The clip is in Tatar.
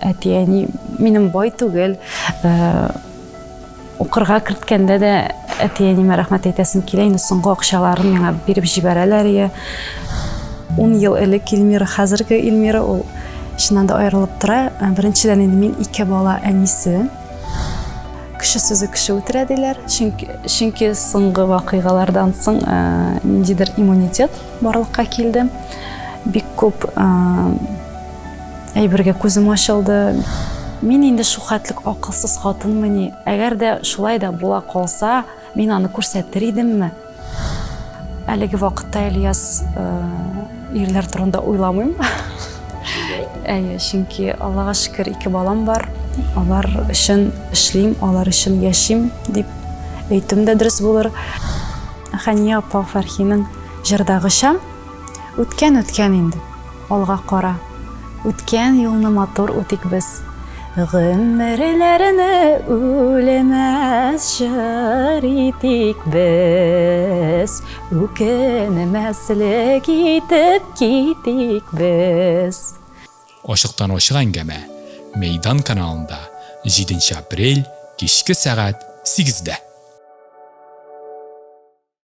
әтияни минем бай түгел. Укырга керткәндә дә әтиянимә рәхмәт әйтәсем килә. Инде соңгы акчаларын миңа биреп җибәрәләр. 10 ел элек Илмира, хәзерге Илмира ул чыннан да аерылып тора. Беренчедән инде мин 2 бала әнисе. Кеше сүзе кеше үтерә диләр. Чөнки соңгы вакыйгалардан соң ниндидер иммунитет барлыкка килде. Бик күп әйбергә күзем ачылды. Мин инде шухатлык акылсыз хатынмыни. Әгәр дә шулай да була калса, мин аны күрсәтер идемме? Әлеге вакытта Ильяс ирләр турында уйламыйм. Чөнки Аллага шөкер 2 балам бар. Алар өчен эшлим, алар өчен яшим дип әйтүм дә дөрес булыр. Хания апа Фәрхинең җырдагыча үткән инде. Алга кара. Үткән юлны матур үтик без. Гомерләрне үлемәс җыр итик без. Үкенмәслек итеп китик без. Ашыктан ашык әңгәмә Мейдан каналында 7 апрель кичке сәгать 8-дә.